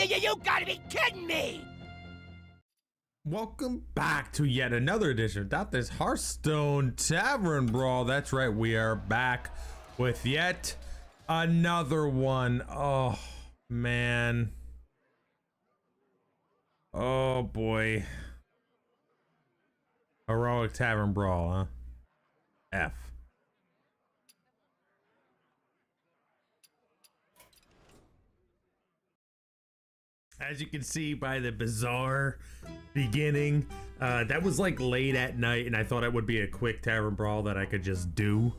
You gotta be kidding me! Welcome back to yet another edition of Dante's Hearthstone Tavern Brawl. That's right, we are back with yet another one. Oh, man. Oh, boy. Heroic Tavern Brawl, huh? F. As you can see by the bizarre beginning, that was like late at night, and I thought it would be a quick Tavern Brawl that I could just do,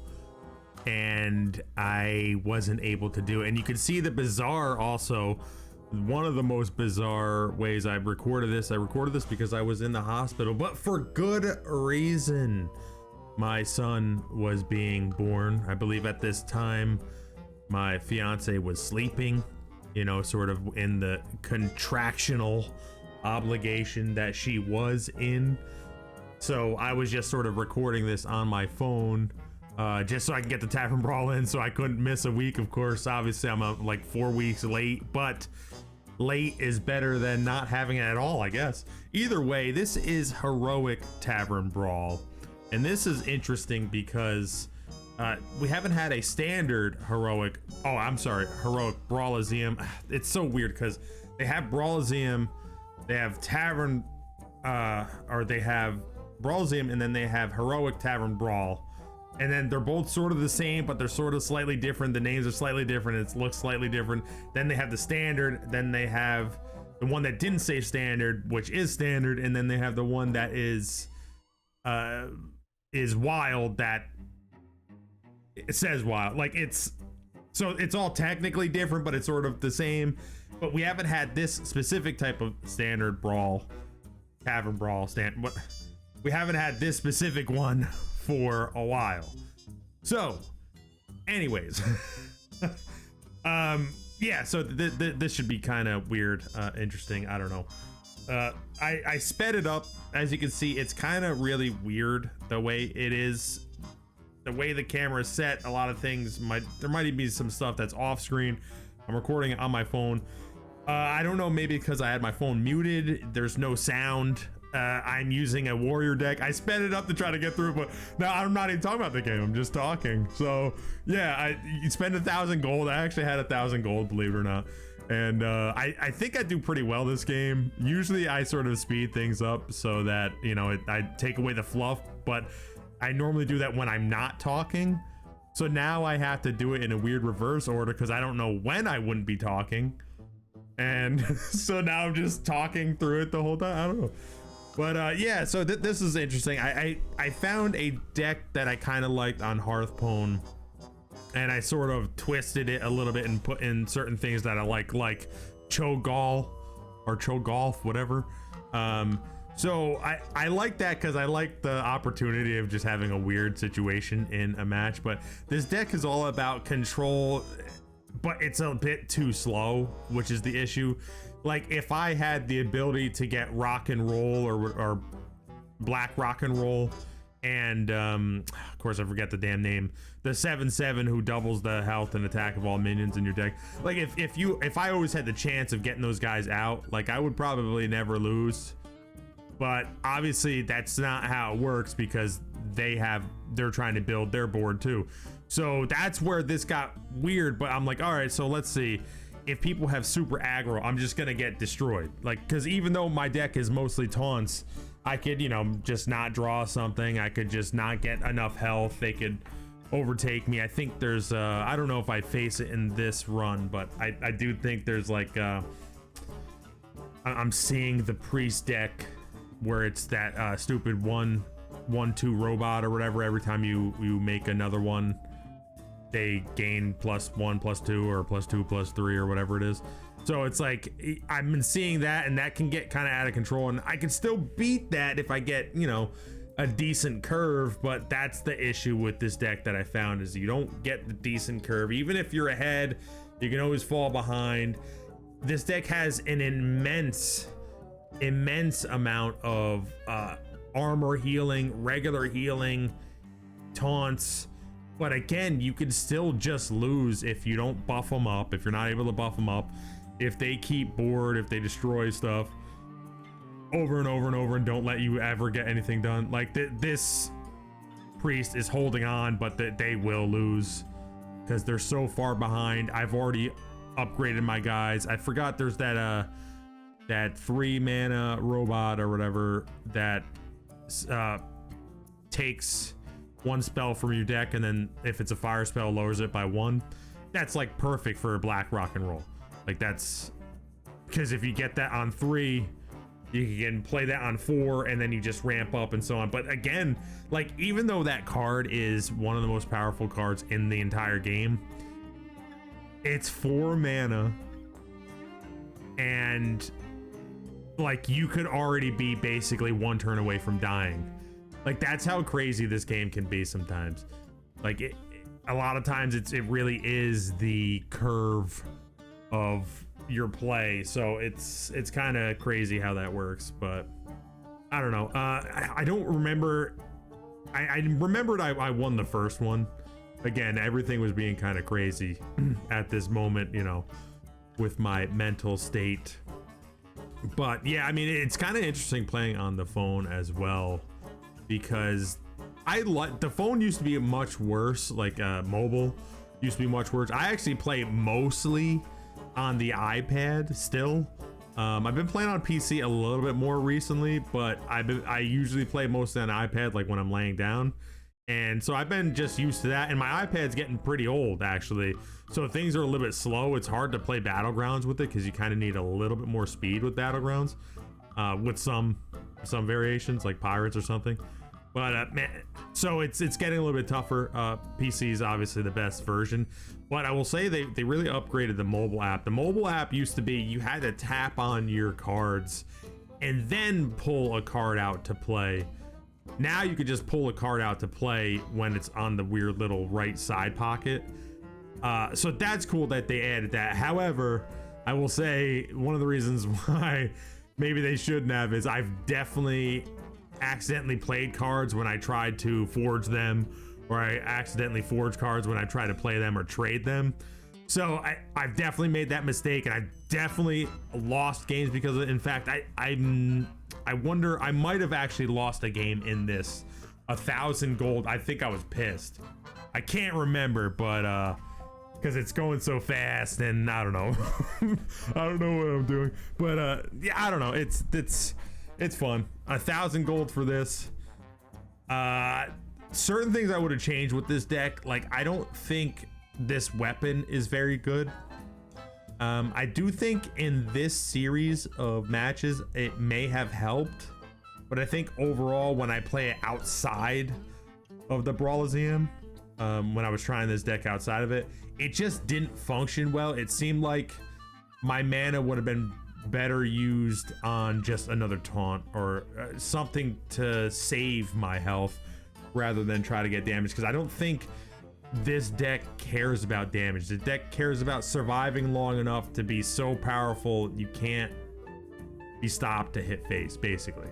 and I wasn't able to do it. And you can see the bizarre also. One of the most bizarre ways I recorded this because I was in the hospital, but for good reason. My son was being born. I believe at this time my fiance was sleeping, you know, sort of in the contractional obligation that she was in. So I was just sort of recording this on my phone, just so I can get the Tavern Brawl in, so I couldn't miss a week. Of course, obviously I'm like 4 weeks late, but late is better than not having it at all, I guess. Either way, this is Heroic Tavern Brawl, and this is interesting because we haven't had a standard heroic, heroic Brawliseum. It's so weird because they have Brawliseum, they have Tavern, or they have Brawliseum, and then they have Heroic Tavern Brawl. And then they're both sort of the same, but they're sort of slightly different. The names are slightly different. It looks slightly different. Then they have the standard. Then they have the one that didn't say standard, which is standard. And then they have the one that is wild, that it says wild. Like it's all technically different, but it's sort of the same. But we haven't had this specific type of standard brawl, Tavern Brawl but we haven't had this specific one for a while. So anyways, yeah, so this should be kind of weird, interesting. I don't know. I sped it up. As you can see, it's kind of really weird the way it is, the way the camera is set. A lot of things there might even be some stuff that's off screen. I'm recording it on my phone. I don't know, maybe because I had my phone muted, there's no sound. I'm using a warrior deck. I sped it up to try to get through, but now I'm not even talking about the game, I'm just talking. So yeah, you spend 1,000 gold. I actually had 1,000 gold, believe it or not. And I think I do pretty well this game. Usually I sort of speed things up so that, you know, I take away the fluff, but I normally do that when I'm not talking. So now I have to do it in a weird reverse order because I don't know when I wouldn't be talking. And so now I'm just talking through it the whole time. I don't know. But yeah, so this is interesting. I found a deck that I kind of liked on Hearthstone, and I sort of twisted it a little bit and put in certain things that I like Cho'Gall or Cho'Golf, whatever. So I like that because I like the opportunity of just having a weird situation in a match. But this deck is all about control, but it's a bit too slow, which is the issue. Like if I had the ability to get rock and roll or black rock and roll, and of course I forget the damn name, the 7/7 who doubles the health and attack of all minions in your deck. Like if I always had the chance of getting those guys out, like I would probably never lose. But obviously that's not how it works because they're trying to build their board too. So that's where this got weird. But I'm like, all right, so let's see. If people have super aggro, I'm just gonna get destroyed. Like, because even though my deck is mostly taunts, I could, you know, just not draw something. I could just not get enough health. They could overtake me. I think there's I don't know if I face it in this run, but I do think there's like I'm seeing the priest deck where it's that stupid 1/2 robot or whatever. Every time you make another one, they gain +1 +2 or +2 +3 or whatever it is. So it's like I've been seeing that, and that can get kind of out of control, and I can still beat that if I get, you know, a decent curve. But that's the issue with this deck that I found, is you don't get the decent curve. Even if you're ahead, you can always fall behind. This deck has an immense amount of armor healing, regular healing, taunts. But again, you can still just lose if you don't buff them up, if you're not able to buff them up. if they keep board, if they destroy stuff over and over and over and don't let you ever get anything done, like this priest is holding on, but they will lose because they're so far behind. I've already upgraded my guys. I forgot there's that 3 mana robot or whatever that takes 1 spell from your deck, and then if it's a fire spell, lowers it by 1. That's like perfect for black rock and roll. Like that's because if you get that on 3, you can play that on 4, and then you just ramp up and so on. But again, like even though that card is one of the most powerful cards in the entire game, it's 4 mana, and like you could already be basically 1 turn away from dying. Like that's how crazy this game can be sometimes. Like a lot of times it really is the curve of your play, so it's kind of crazy how that works. But I don't know. I don't remember. I remembered I won the first one. Again, everything was being kind of crazy at this moment, you know, with my mental state. But yeah, I mean, it's kind of interesting playing on the phone as well, because the phone used to be much worse. Like mobile used to be much worse. I actually play mostly on the iPad still. I've been playing on PC a little bit more recently, but I usually play mostly on iPad, like when I'm laying down. And so I've been just used to that, and my iPad's getting pretty old actually, so things are a little bit slow. It's hard to play Battlegrounds with it because you kind of need a little bit more speed with Battlegrounds, with some variations like Pirates or something. But man, so it's getting a little bit tougher. PC is obviously the best version, but I will say they really upgraded the mobile app. The mobile app used to be you had to tap on your cards and then pull a card out to play. Now you could just pull a card out to play when it's on the weird little right side pocket. So that's cool that they added that. However, I will say one of the reasons why maybe they shouldn't have is I've definitely accidentally played cards when I tried to forge them, or I accidentally forged cards when I try to play them or trade them. So I've definitely made that mistake, and I've definitely lost games because of it. In fact, I wonder, I might have actually lost a game in this, 1,000 gold. I think I was pissed. I can't remember, but because it's going so fast, and I don't know. I don't know what I'm doing, but yeah, I don't know. It's fun. 1,000 gold for this. Certain things I would have changed with this deck. Like, I don't think this weapon is very good. I do think in this series of matches it may have helped, but I think overall when I play it outside of the Brawliseum, when I was trying this deck outside of it, it just didn't function well. It seemed like my mana would have been better used on just another taunt or something to save my health rather than try to get damage, because I don't think this deck cares about damage. The deck cares about surviving long enough to be so powerful you can't be stopped to hit face, basically.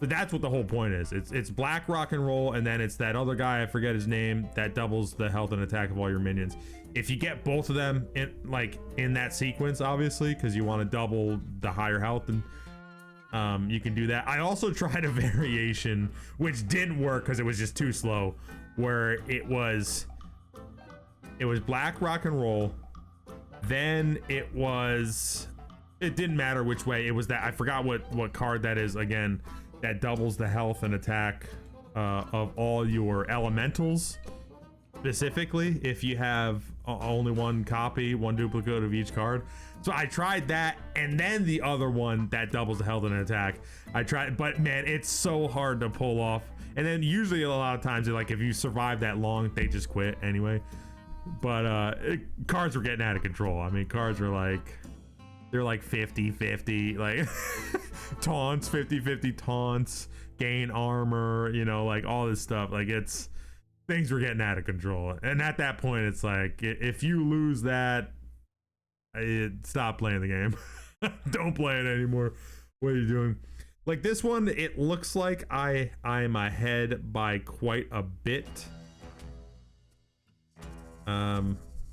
So that's what the whole point is. It's black rock and roll, and then it's that other guy, I forget his name, that doubles the health and attack of all your minions. If you get both of them in that sequence, obviously, because you want to double the higher health, and you can do that. I also tried a variation which didn't work because it was just too slow, where it was black rock and roll, then it didn't matter which way. It was that, I forgot what card that is again, that doubles the health and attack of all your elementals, specifically if you have only one copy, one duplicate of each card. So I tried that, and then the other one that doubles the health and attack I tried, but man, it's so hard to pull off. And then usually a lot of times, like, if you survive that long, they just quit anyway. But cards were getting out of control. I mean, cards were like, they're like 50-50, like taunts, 50-50 taunts, gain armor, you know, like all this stuff. Like, things were getting out of control. And at that point, it's like, if you lose that, stop playing the game. Don't play it anymore. What are you doing? Like this one, it looks like I'm ahead by quite a bit.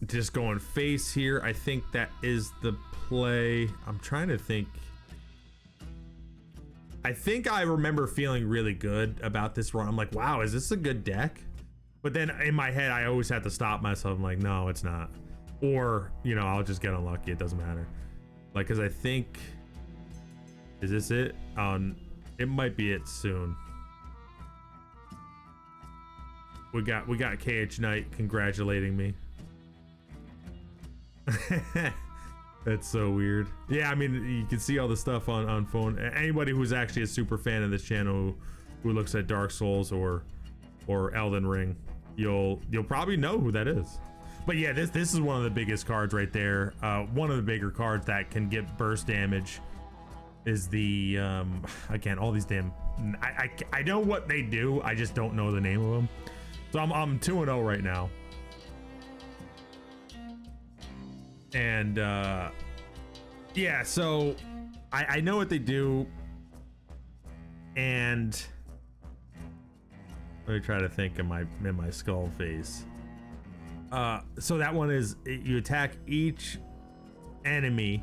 just going face here. I think that is the play. I'm trying to think. I think I remember feeling really good about this run. I'm like, wow, is this a good deck? But then in my head, I always have to stop myself. I'm like, no, it's not. Or, you know, I'll just get unlucky. It doesn't matter. Like, cause I think, is this it? It might be it soon. We got KH Knight congratulating me. That's so weird. Yeah, I mean, you can see all the stuff on phone. Anybody who's actually a super fan of this channel who looks at Dark Souls or Elden Ring, you'll probably know who that is. But yeah, this is one of the biggest cards right there. One of the bigger cards that can get burst damage is the again, all these damn, I know what they do, I just don't know the name of them. So I'm 2-0 right now. And yeah, so I know what they do, and let me try to think in my skull face. So that one is you attack each enemy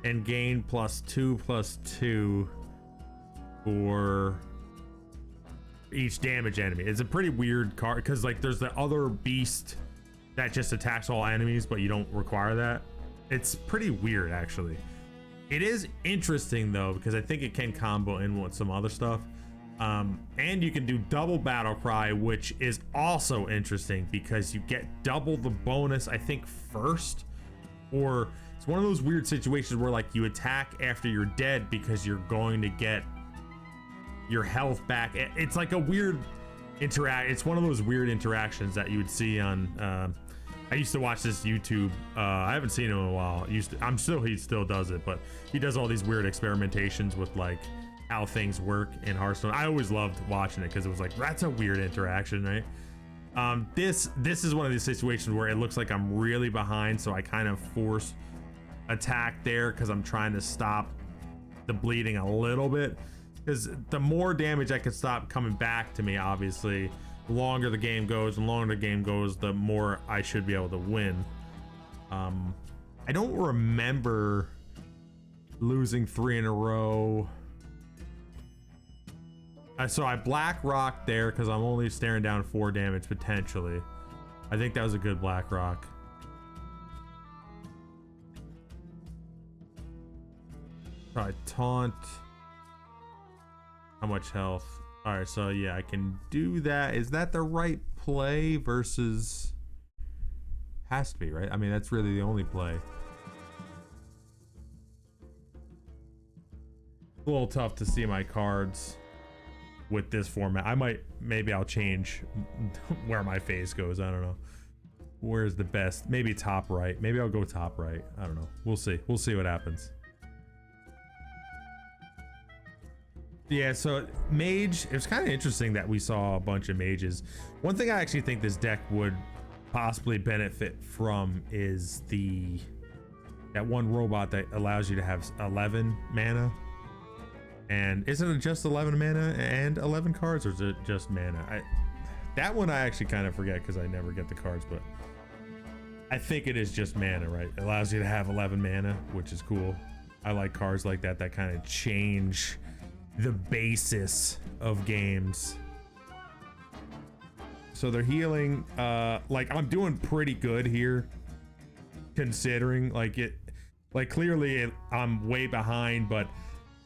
and gain +2/+2 for each damage enemy. It's a pretty weird card because like there's the other beast that just attacks all enemies, but you don't require that. It's pretty weird, actually. It is interesting though, because I think it can combo in with some other stuff. And you can do double battle cry, which is also interesting because you get double the bonus, I think, first. Or it's one of those weird situations where like you attack after you're dead because you're going to get your health back. It's like a weird it's one of those weird interactions that you would see on I used to watch this YouTube, I haven't seen him in a while. He still does it, but he does all these weird experimentations with like how things work in Hearthstone. I always loved watching it because it was like, that's a weird interaction, right? This is one of these situations where it looks like I'm really behind, so I kind of force attack there because I'm trying to stop the bleeding a little bit. Because the more damage I can stop coming back to me, obviously, the longer the game goes, the more I should be able to win. I don't remember losing 3 in a row. So I Black Rock there because I'm only staring down 4 damage potentially. I think that was a good Black Rock. Probably taunt. How much health? All right, so yeah, I can do that. Is that the right play versus? Has to be, right? I mean, that's really the only play. A little tough to see my cards with this format. Maybe I'll change where my face goes. I don't know. Where's the best? Maybe top right. Maybe I'll go top right. I don't know. We'll see. We'll see what happens. Yeah, so mage, it was kind of interesting that we saw a bunch of mages. One thing I actually think this deck would possibly benefit from is that one robot that allows you to have 11 mana. And isn't it just 11 mana and 11 cards, or is it just mana? That one I actually kind of forget because I never get the cards, but I think it is just mana, right? It allows you to have 11 mana, which is cool. I like cards like that kind of change the basis of games. So they're healing, like I'm doing pretty good here considering clearly I'm way behind, but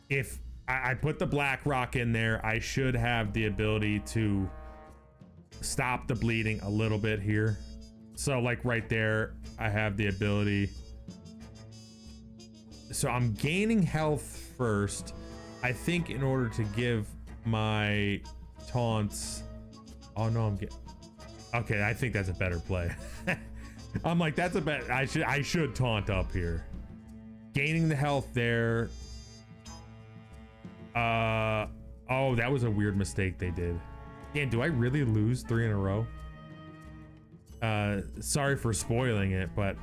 if I put the Black Rock in there, I should have the ability to stop the bleeding a little bit here. So like right there, I have the ability. So I'm gaining health first. I think in order to give my taunts, oh no, okay, I think that's a better play. I'm like, that's a bet. I should taunt up here. Gaining the health there. Oh, that was a weird mistake they did. Dan, do I really lose 3 in a row? Sorry for spoiling it, but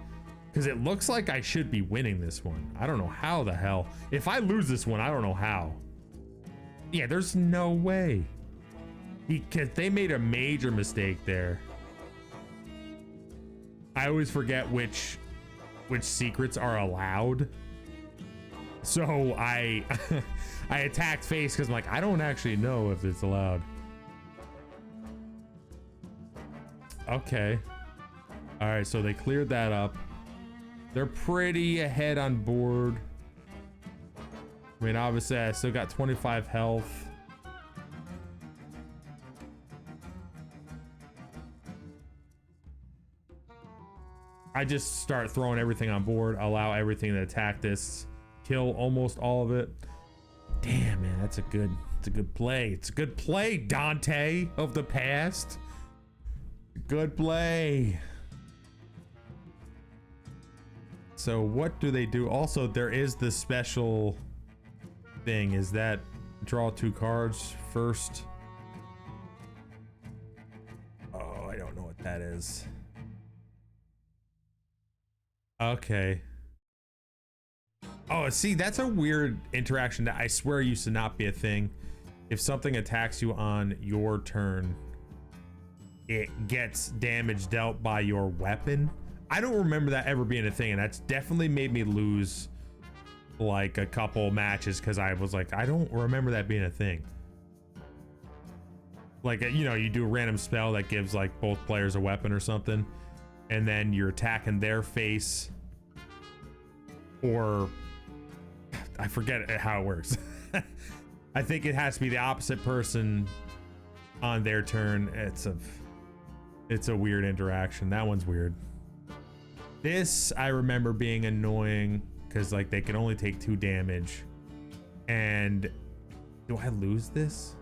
because it looks like I should be winning this one. I don't know how the hell. If I lose this one, I don't know how. Yeah, there's no way. Because they made a major mistake there. I always forget which secrets are allowed. So I I attacked face because I'm like, I don't actually know if it's allowed. Okay. All right, so they cleared that up. They're pretty ahead on board. I mean, obviously I still got 25 health. I just start throwing everything on board, allow everything to attack this, kill almost all of it. Damn, man, it's a good play. It's a good play, Dante of the past. Good play. So what do they do? Also, there is this special thing. Is that draw 2 cards first? Oh, I don't know what that is. Okay. Oh, see, that's a weird interaction that I swear used to not be a thing. If something attacks you on your turn, it gets damage dealt by your weapon. I don't remember that ever being a thing, and that's definitely made me lose like a couple matches because I was like, I don't remember that being a thing. Like, you know, you do a random spell that gives like both players a weapon or something, and then you're attacking their face, or I forget how it works. I think it has to be the opposite person on their turn. It's a weird interaction. That one's weird. This I remember being annoying because like they can only take 2 damage. And do I lose this?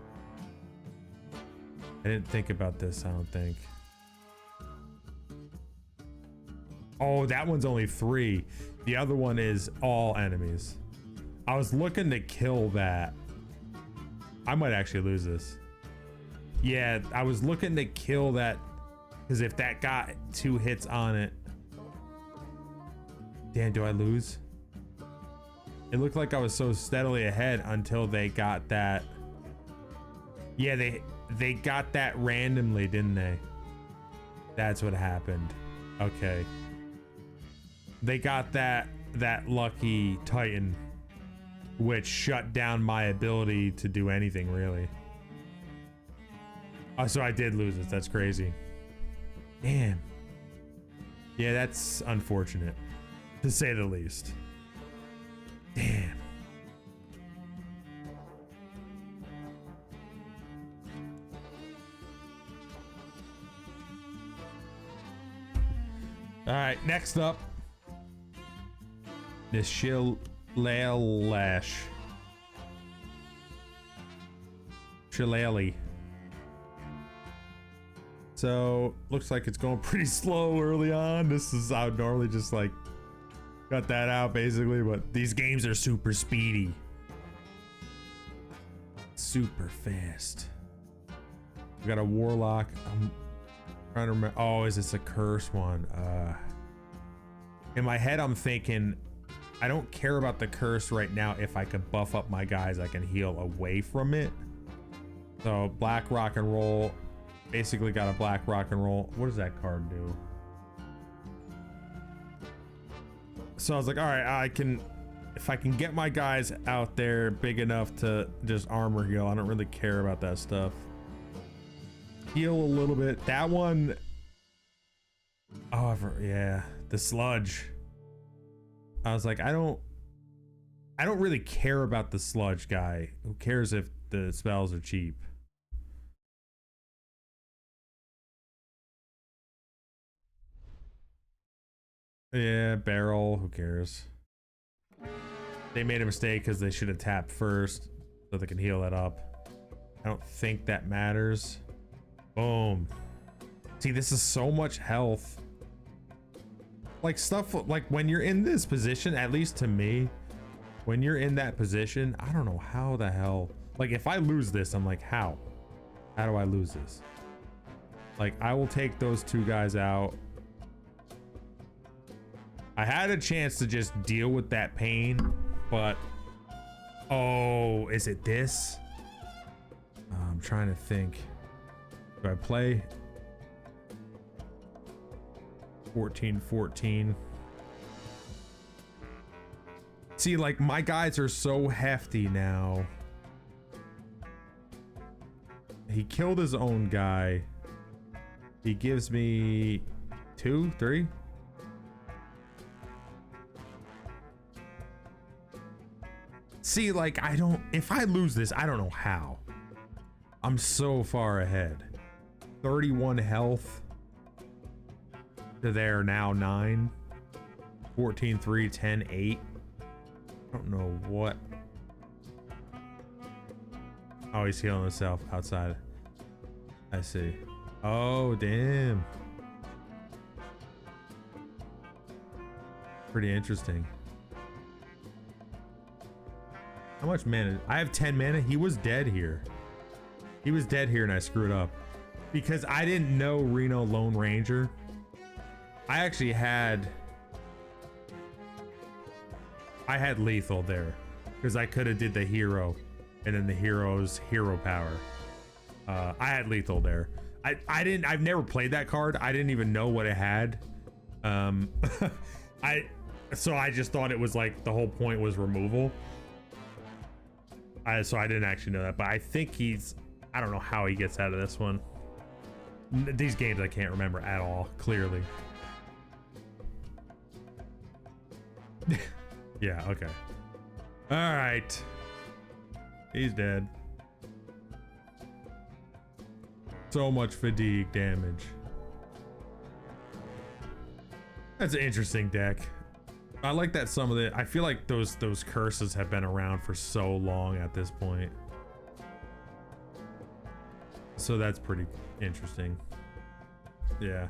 I didn't think about this, I don't think. Oh, that one's only 3. The other one is all enemies. I was looking to kill that. I might actually lose this. Yeah, I was looking to kill that because if that got 2 hits on it. Damn, do I lose? It looked like I was so steadily ahead until they got that. Yeah, they got that randomly, didn't they? That's what happened. Okay. They got that lucky Titan, which shut down my ability to do anything really. Oh, so I did lose it. That's crazy. Damn. Yeah, that's unfortunate, to say the least. Damn. All right, next up, this Shillelagh. So looks like it's going pretty slow early on. This is, I would normally just like cut that out basically, but these games are super speedy, super fast. We got a warlock. I'm trying to remember. Oh, is this a curse one? In my head I'm thinking I don't care about the curse right now. If I could buff up my guys, I can heal away from it. So black rock and roll, basically got a black rock and roll. What does that card do? So I was like, all right, if I can get my guys out there big enough to just armor heal, I don't really care about that stuff. Heal a little bit. That one, oh yeah, the sludge. I was like, I don't really care about the sludge guy. Who cares if the spells are cheap? Yeah, barrel, who cares? They made a mistake because they should have tapped first so they can heal that up. I don't think that matters. Boom. See, this is so much health. Like stuff, like when you're in this position, at least to me, when you're in that position, I don't know how the hell, like if I lose this, I'm like, how do I lose this? Like I will take those 2 guys out. I had a chance to just deal with that pain, but oh, is it this? I'm trying to think. Do I play? 14. See, like, my guys are so hefty now. He killed his own guy. He gives me 2, 3. See, like, if I lose this, I don't know how. I'm so far ahead. 31 health to there now 9. 14, 3, 10, 8. I don't know what. Oh, he's healing himself outside. I see. Oh, damn. Pretty interesting. How much mana? I have 10 mana. He was dead here. He was dead here and I screwed up. Because I didn't know Reno Lone Ranger. I actually had... I had lethal there. Because I could have did the hero. And then the hero's hero power. I had lethal there. I've never played that card. I didn't even know what it had. So I just thought it was like the whole point was removal. So I didn't actually know that, but I think I don't know how he gets out of this one. These games I can't remember at all, clearly. Yeah, okay. All right. He's dead. So much fatigue damage. That's an interesting deck. I like that some of the, I feel like those curses have been around for so long at this point. So that's pretty interesting. Yeah.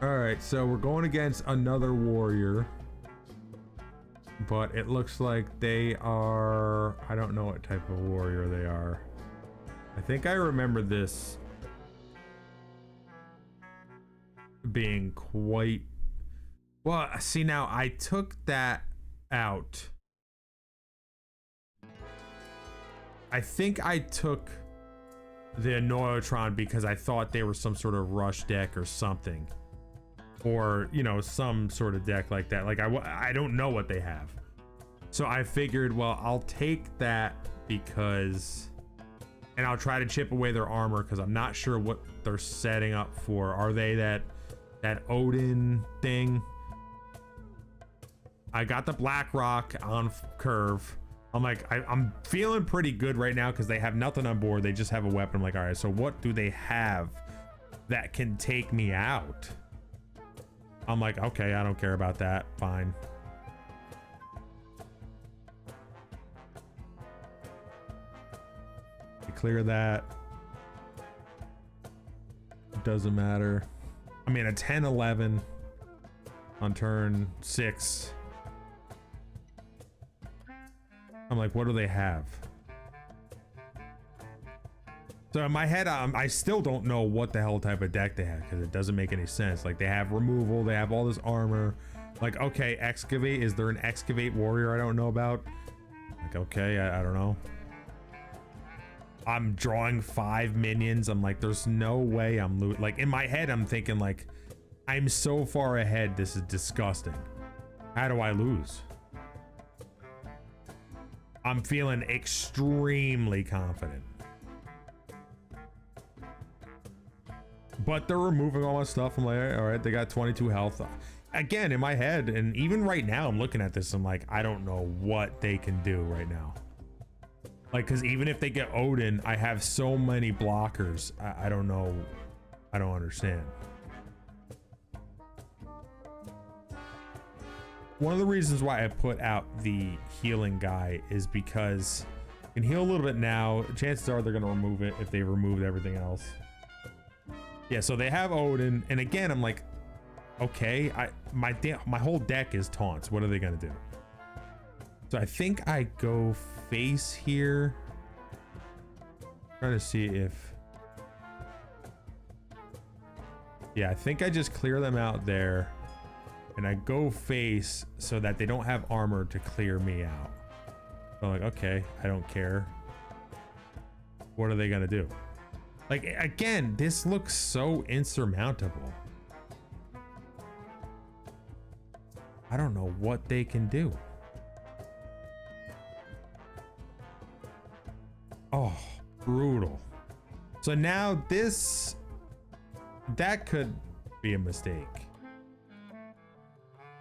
All right, so we're going against another warrior. But it looks like they are, I don't know what type of warrior they are. I think I remember this being quite, well, see now I took that out. I think I took the Neutron because I thought they were some sort of rush deck or something. Or, you know, some sort of deck like that. Like I don't know what they have. So I figured, well, I'll take that because, and I'll try to chip away their armor because I'm not sure what they're setting up for. Are they that Odin thing? I got the Black Rock on curve. I'm like, I'm feeling pretty good right now because they have nothing on board. They just have a weapon. I'm like, all right, so what do they have that can take me out? I'm like, okay, I don't care about that. Fine. You clear that. Doesn't matter. I mean, a 10-11 on turn 6. I'm like, what do they have? So in my head, I still don't know what the hell type of deck they have because it doesn't make any sense. Like they have removal, they have all this armor. Like, okay, excavate. Is there an excavate warrior I don't know about? Like, okay, I don't know. I'm drawing 5 minions. I'm like, there's no way I'm losing. Like in my head, I'm thinking like, I'm so far ahead. This is disgusting. How do I lose? I'm feeling extremely confident. But they're removing all my stuff. I'm like, all right, they got 22 health. Again, in my head, and even right now, I'm looking at this, I'm like, I don't know what they can do right now. Like, because even if they get Odin, I have so many blockers. I don't know. I don't understand. One of the reasons why I put out the healing guy is because you can heal a little bit now. Chances are they're going to remove it if they removed everything else. Yeah, so they have Odin, and again, I'm like, okay, my whole deck is taunts. What are they gonna do? So I think I go face here. Trying to see if, yeah, I think I just clear them out there, and I go face so that they don't have armor to clear me out. So I'm like, okay, I don't care. What are they gonna do? Like, again, this looks so insurmountable. I don't know what they can do. Oh, brutal. So now this, that could be a mistake.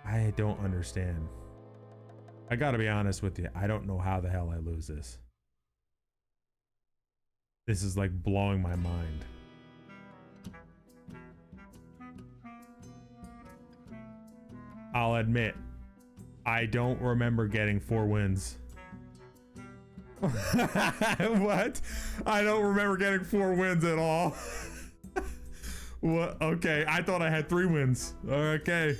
I don't understand. I gotta be honest with you. I don't know how the hell I lose this. This is like blowing my mind. I'll admit, I don't remember getting 4 wins. What? I don't remember getting 4 wins at all. What? Okay, I thought I had 3 wins. Okay.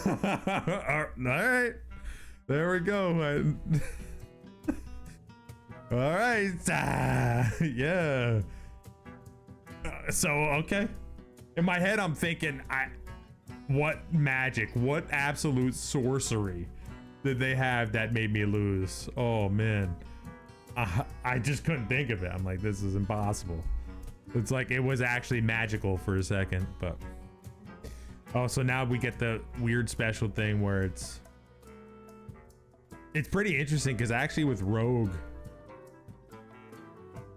All right. There we go. All right. Yeah. So, okay. In my head, I'm thinking, what magic, what absolute sorcery did they have that made me lose? Oh man, I just couldn't think of it. I'm like, this is impossible. It's like it was actually magical for a second, but oh, so now we get the weird special thing where it's pretty interesting because actually with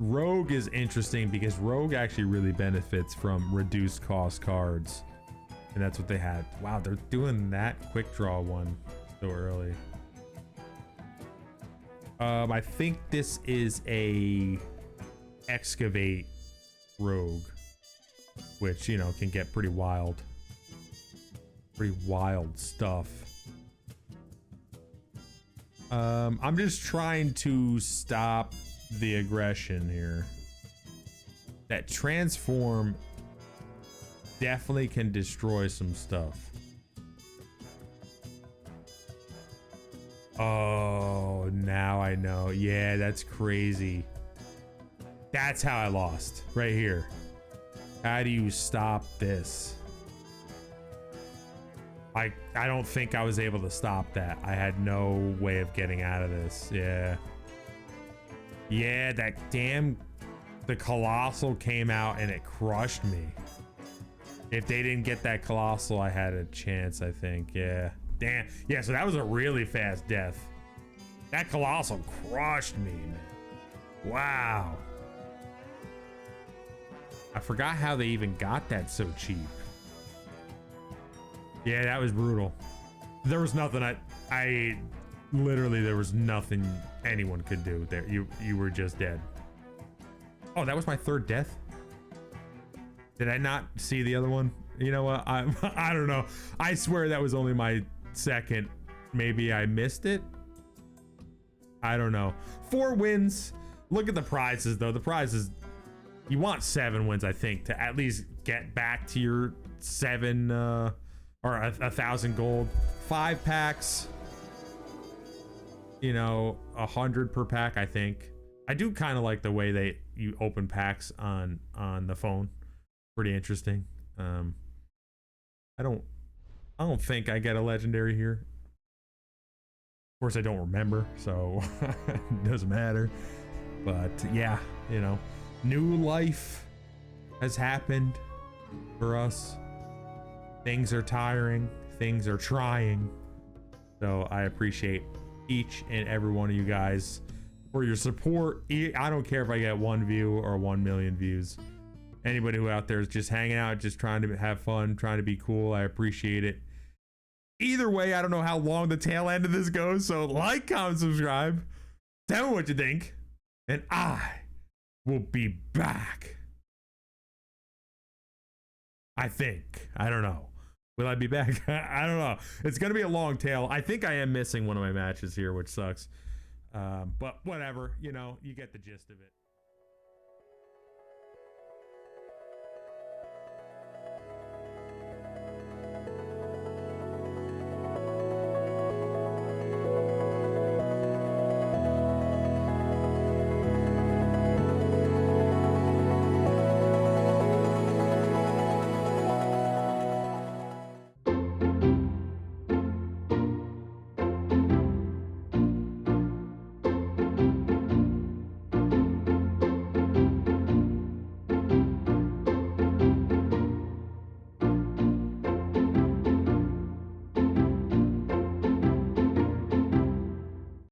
Rogue is interesting because Rogue actually really benefits from reduced cost cards. And that's what they had. Wow, they're doing that quick draw one so early. I think this is a excavate rogue, which, you know, can get pretty wild. Pretty wild stuff. I'm just trying to stop the aggression here. That transform definitely can destroy some stuff. Oh, now I know. Yeah, that's crazy. That's how I lost right here. How do you stop this? I don't think I was able to stop that. I had no way of getting out of this. Yeah. Yeah, that damn, the Colossal came out and it crushed me. If they didn't get that Colossal, I had a chance, I think. Yeah. Damn. Yeah, so that was a really fast death. That Colossal crushed me, man. Wow. I forgot how they even got that so cheap. Yeah, that was brutal. There was nothing I literally, there was nothing anyone could do there. You were just dead. Oh, that was my 3rd death? Did I not see the other one? You know what? I don't know. I swear that was only my 2nd. Maybe I missed it. I don't know. 4 wins. Look at the prizes though. The prizes, you want 7 wins, I think, to at least get back to your 7 or 1,000 gold. 5 packs. You know, 100 per pack, I think. I do kind of like the way you open packs on the phone. Pretty interesting. I don't think I get a legendary here. Of course I don't remember, so it doesn't matter. But yeah, you know, new life has happened for us. Things are tiring, things are trying. So I appreciate each and every one of you guys for your support. I don't care if I get 1 view or 1 million views. Anybody who out there is just hanging out, just trying to have fun, trying to be cool, I appreciate it. Either way, I don't know how long the tail end of this goes, so like, comment, subscribe. Tell me what you think, and I will be back. I think. I don't know. Will I be back? I don't know. It's going to be a long tail. I think I am missing one of my matches here, which sucks. But whatever, you know, you get the gist of it.